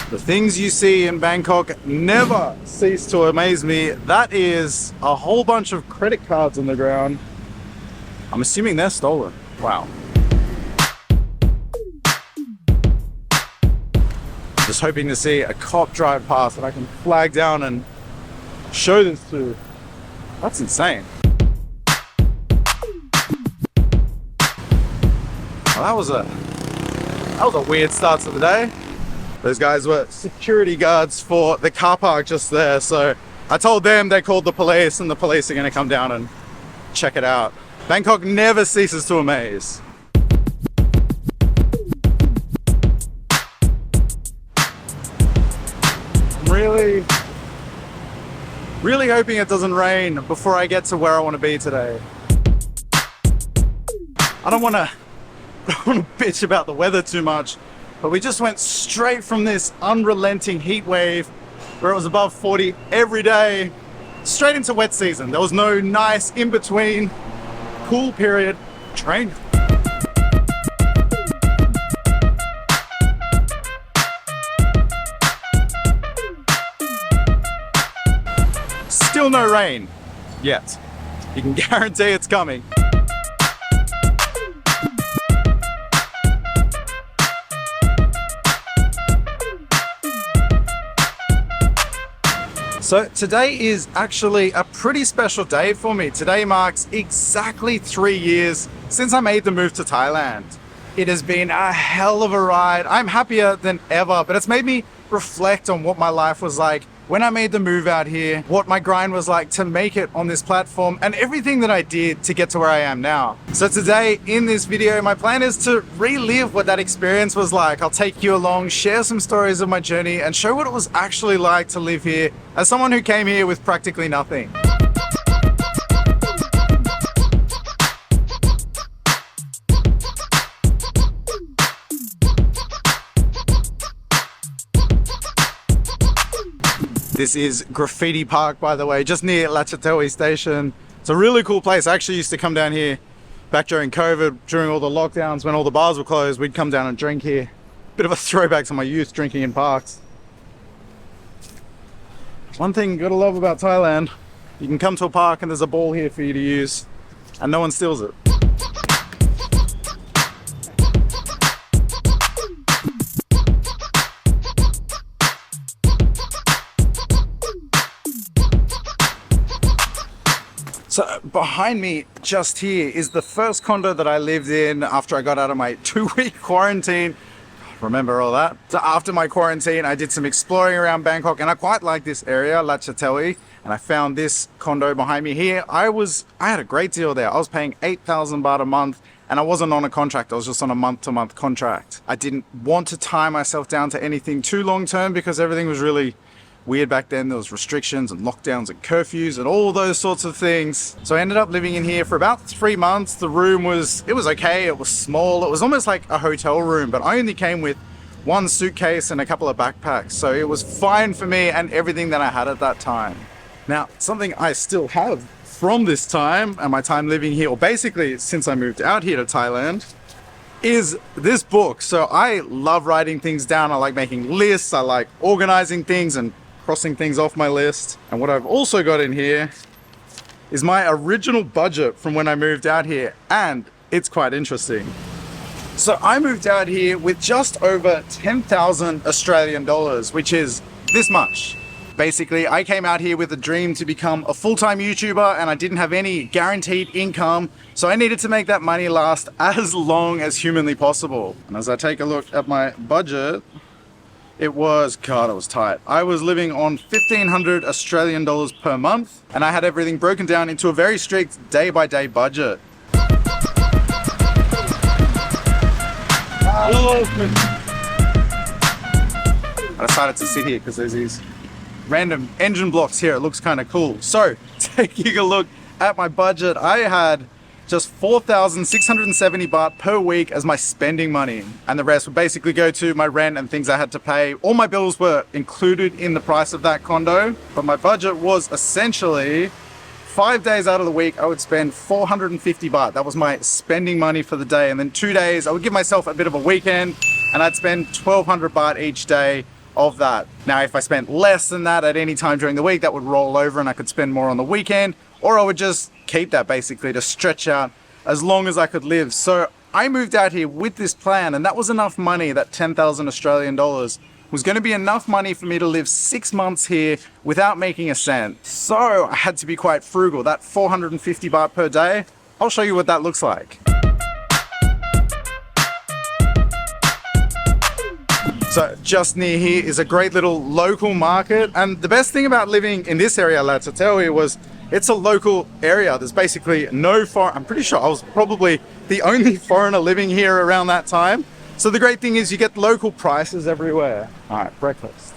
The things you see in Bangkok never cease to amaze me. That is a whole bunch of credit cards on the ground. I'm assuming they're stolen. Wow. Just hoping to see a cop drive past that I can flag down and show this to. That's insane. Well, that was a weird start to the day. Those guys were security guards for the car park just there, so I told them they called the police and the police are going to come down and check it out. Bangkok never ceases to amaze. I'm really hoping it doesn't rain before I get to where I want to be today. I don't want to bitch about the weather too much, but we just went straight from this unrelenting heat wave where it was above 40 every day, straight into wet season. There was no nice in-between cool period. Train. Still no rain yet. You can guarantee it's coming. So today is actually a pretty special day for me. Today marks exactly 3 years since I made the move to Thailand. It has been a hell of a ride. I'm happier than ever, but it's made me reflect on what my life was like when I made the move out here, what my grind was like to make it on this platform, and everything that I did to get to where I am now. So today in this video, my plan is to relive what that experience was like. I'll take you along, share some stories of my journey, and show what it was actually like to live here as someone who came here with practically nothing. This is Graffiti Park, by the way, just near Lachatawi station. It's a really cool place. I actually used to come down here back during COVID, during all the lockdowns, when all the bars were closed. We'd come down and drink here. Bit of a throwback to my youth, drinking in parks. One thing you gotta love about Thailand, you can come to a park and there's a ball here for you to use and no one steals it. So behind me just here is the first condo that I lived in after I got out of my 2-week quarantine. Remember all that? So after my quarantine, I did some exploring around Bangkok and I quite like this area, Lachatawi, and I found this condo behind me here. I had a great deal there. I was paying 8,000 baht a month and I wasn't on a contract. I was just on a month-to-month contract. I didn't want to tie myself down to anything too long-term because everything was really weird back then. There was restrictions and lockdowns and curfews and all those sorts of things. So I ended up living in here for about 3 months. The room was okay. It was small. It was almost like a hotel room, but I only came with 1 suitcase and a couple of backpacks. So it was fine for me and everything that I had at that time. Now, something I still have from this time and my time living here, or basically since I moved out here to Thailand, is this book. So I love writing things down. I like making lists. I like organizing things and crossing things off my list. And what I've also got in here is my original budget from when I moved out here, and it's quite interesting. So I moved out here with just over 10,000 Australian dollars, which is this much. Basically, I came out here with a dream to become a full-time YouTuber and I didn't have any guaranteed income, so I needed to make that money last as long as humanly possible. And as I take a look at my budget, it was tight. I was living on 1,500 Australian dollars per month, and I had everything broken down into a very strict day-by-day budget. I decided to sit here because there's these random engine blocks here. It looks kind of cool. So, taking a look at my budget, I had just 4,670 baht per week as my spending money, and the rest would basically go to my rent and things I had to pay. All my bills were included in the price of that condo, but my budget was essentially 5 days out of the week I would spend 450 baht. That was my spending money for the day, and then 2 days I would give myself a bit of a weekend and I'd spend 1,200 baht each day of that. Now, if I spent less than that at any time during the week, that would roll over and I could spend more on the weekend, or I would just keep that basically to stretch out as long as I could live. So I moved out here with this plan, and that was enough money. That 10,000 Australian dollars was going to be enough money for me to live 6 months here without making a cent. So I had to be quite frugal. That 450 baht per day, I'll show you what that looks like. So just near here is a great little local market. And the best thing about living in this area, lads, I tell you, was it's a local area. There's basically no foreign. I'm pretty sure I was probably the only foreigner living here around that time. So the great thing is you get local prices everywhere. All right, breakfast.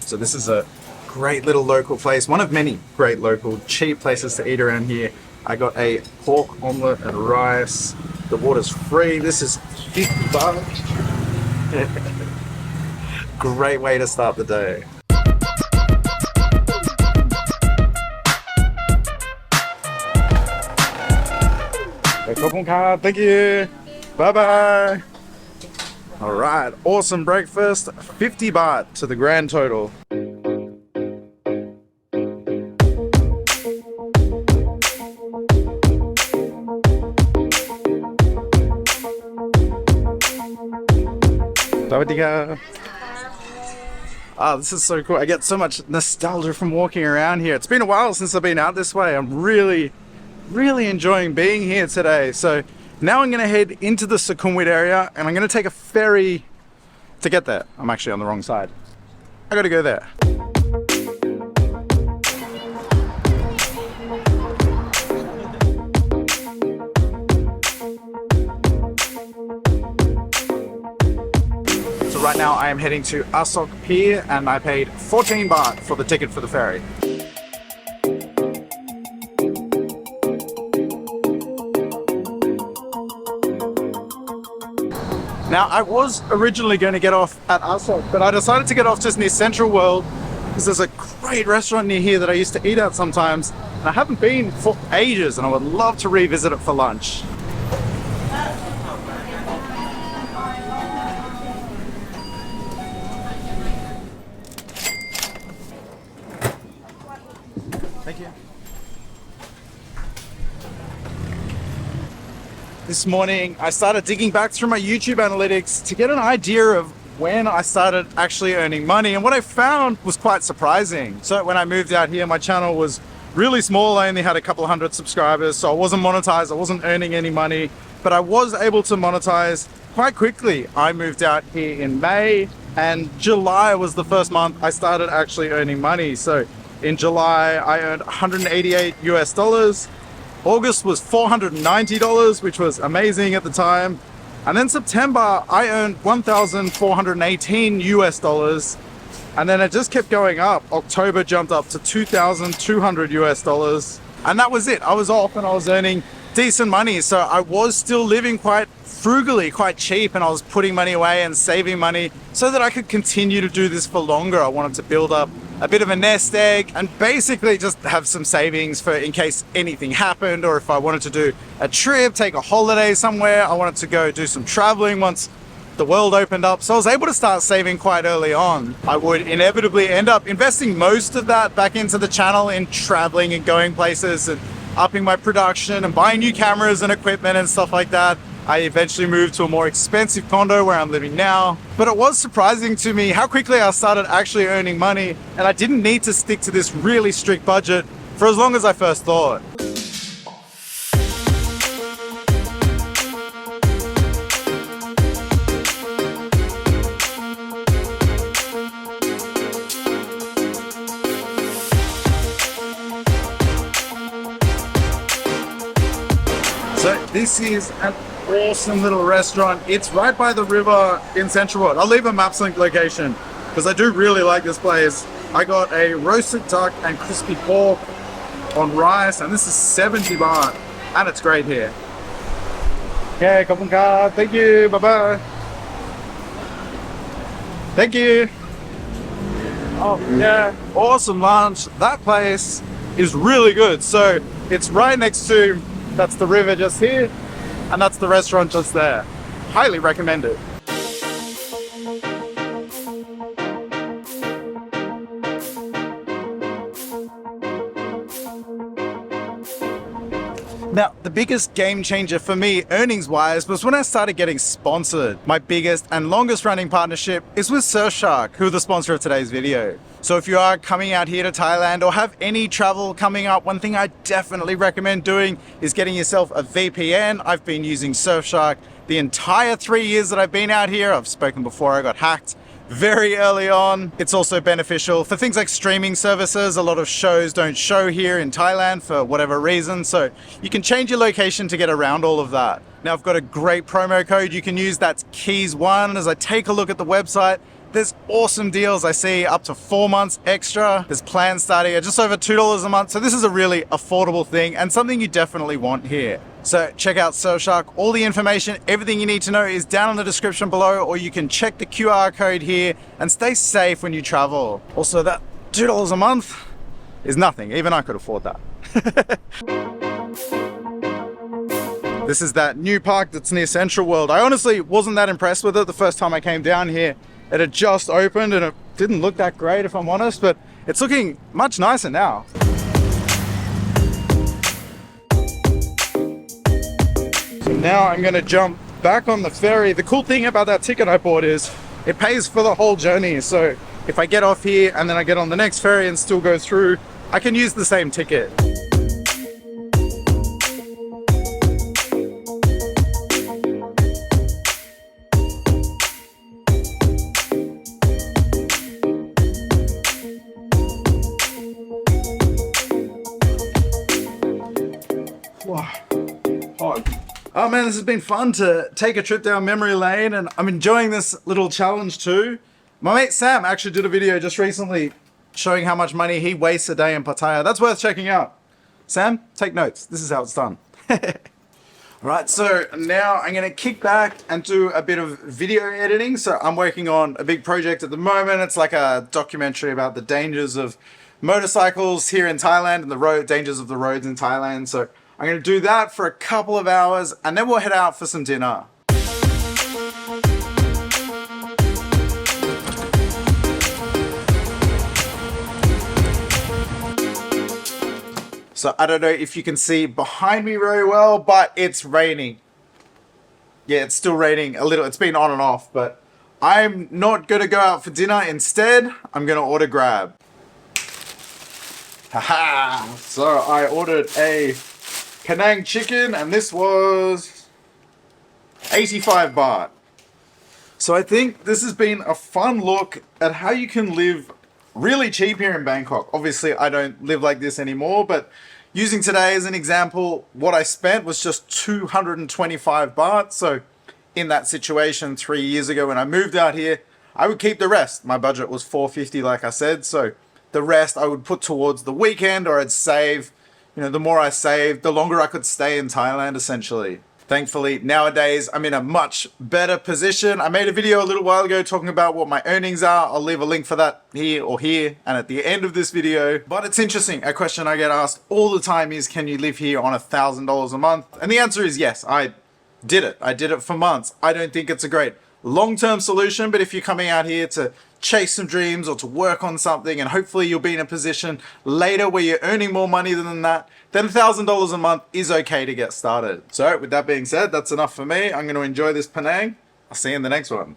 So this is a great little local place, one of many great local cheap places to eat around here. I got a pork omelette and rice. The water's free. This is 50 baht. Great way to start the day. Thank you. Bye-bye. All right, awesome breakfast. 50 baht to the grand total. Oh, this is so cool. I get so much nostalgia from walking around here. It's been a while since I've been out this way. I'm really enjoying being here today. So now I'm going to head into the Sukhumvit area and I'm going to take a ferry to get there. I'm actually on the wrong side. I got to go there. So right now I am heading to Asok Pier and I paid 14 baht for the ticket for the ferry. Now, I was originally going to get off at Asok, but I decided to get off just near Central World because there's a great restaurant near here that I used to eat at sometimes. And I haven't been for ages and I would love to revisit it for lunch. Thank you. This morning, I started digging back through my YouTube analytics to get an idea of when I started actually earning money. And what I found was quite surprising. So when I moved out here, my channel was really small. I only had a couple of hundred subscribers. So I wasn't monetized. I wasn't earning any money, but I was able to monetize quite quickly. I moved out here in May and July was the first month I started actually earning money. So in July, I earned 188 US dollars. August was $490, which was amazing at the time. And then September, I earned 1,418 US dollars. And then it just kept going up. October jumped up to 2,200 US dollars. And that was it. I was off and I was earning decent money. So I was still living quite frugally, quite cheap, and I was putting money away and saving money so that I could continue to do this for longer. I wanted to build up a bit of a nest egg and basically just have some savings for in case anything happened, or if I wanted to do a trip, take a holiday somewhere. I wanted to go do some traveling once the world opened up. So I was able to start saving quite early on. I would inevitably end up investing most of that back into the channel in traveling and going places and upping my production and buying new cameras and equipment and stuff like that. I eventually moved to a more expensive condo where I'm living now. But it was surprising to me how quickly I started actually earning money, and I didn't need to stick to this really strict budget for as long as I first thought. So this is an awesome little restaurant. It's right by the river in Central World. I'll leave a maps link location because I do really like this place. I got a roasted duck and crispy pork on rice, and this is 70 baht, and it's great here. Okay, khop ka. Thank you. Bye bye. Thank you. Oh yeah, awesome lunch. That place is really good. So it's right next to, that's the river just here, and that's the restaurant just there. Highly recommend it. Now, the biggest game changer for me, earnings-wise, was when I started getting sponsored. My biggest and longest running partnership is with Surfshark, who are the sponsor of today's video. So if you are coming out here to Thailand or have any travel coming up, one thing I definitely recommend doing is getting yourself a VPN. I've been using Surfshark the entire 3 years that I've been out here. I've spoken before, I got hacked very early on. It's also beneficial for things like streaming services. A lot of shows don't show here in Thailand for whatever reason, so you can change your location to get around all of that. Now I've got a great promo code you can use, that's keis1. As I take a look at the website, there's awesome deals. I see up to 4 months extra. There's plans starting at just over $2 a month. So this is a really affordable thing and something you definitely want here. So check out Surfshark. All the information, everything you need to know is down in the description below, or you can check the QR code here and stay safe when you travel. Also, that $2 a month is nothing. Even I could afford that. This is that new park that's near Central World. I honestly wasn't that impressed with it the first time I came down here. It had just opened and it didn't look that great, if I'm honest, but it's looking much nicer now. So now I'm gonna jump back on the ferry. The cool thing about that ticket I bought is it pays for the whole journey. So if I get off here and then I get on the next ferry and still go through, I can use the same ticket. Oh man, this has been fun to take a trip down memory lane, and I'm enjoying this little challenge too. My mate Sam actually did a video just recently showing how much money he wastes a day in Pattaya. That's worth checking out. Sam, take notes. This is how it's done. Right, so now I'm gonna kick back and do a bit of video editing. So I'm working on a big project at the moment. It's like a documentary about the dangers of motorcycles here in Thailand and the dangers of the roads in Thailand. So I'm going to do that for a couple of hours and then we'll head out for some dinner. So I don't know if you can see behind me very well, but it's raining. Yeah, it's still raining a little. It's been on and off, but I'm not going to go out for dinner. Instead, I'm going to order Grab. Haha! So I ordered a Penang chicken, and this was 85 baht. So I think this has been a fun look at how you can live really cheap here in Bangkok. Obviously, I don't live like this anymore, but using today as an example, what I spent was just 225 baht. So in that situation 3 years ago when I moved out here, I would keep the rest. My budget was 450, like I said. So the rest I would put towards the weekend, or I'd save. You know, the more I saved, the longer I could stay in Thailand, essentially. Thankfully, nowadays, I'm in a much better position. I made a video a little while ago talking about what my earnings are. I'll leave a link for that here or here and at the end of this video. But it's interesting. A question I get asked all the time is, can you live here on $1,000 a month? And the answer is yes, I did it. I did it for months. I don't think it's a great long-term solution, but if you're coming out here to chase some dreams or to work on something, and hopefully you'll be in a position later where you're earning more money than that, then $1,000 a month is okay to get started. So with that being said, that's enough for me. I'm going to enjoy this Penang. I'll see you in the next one.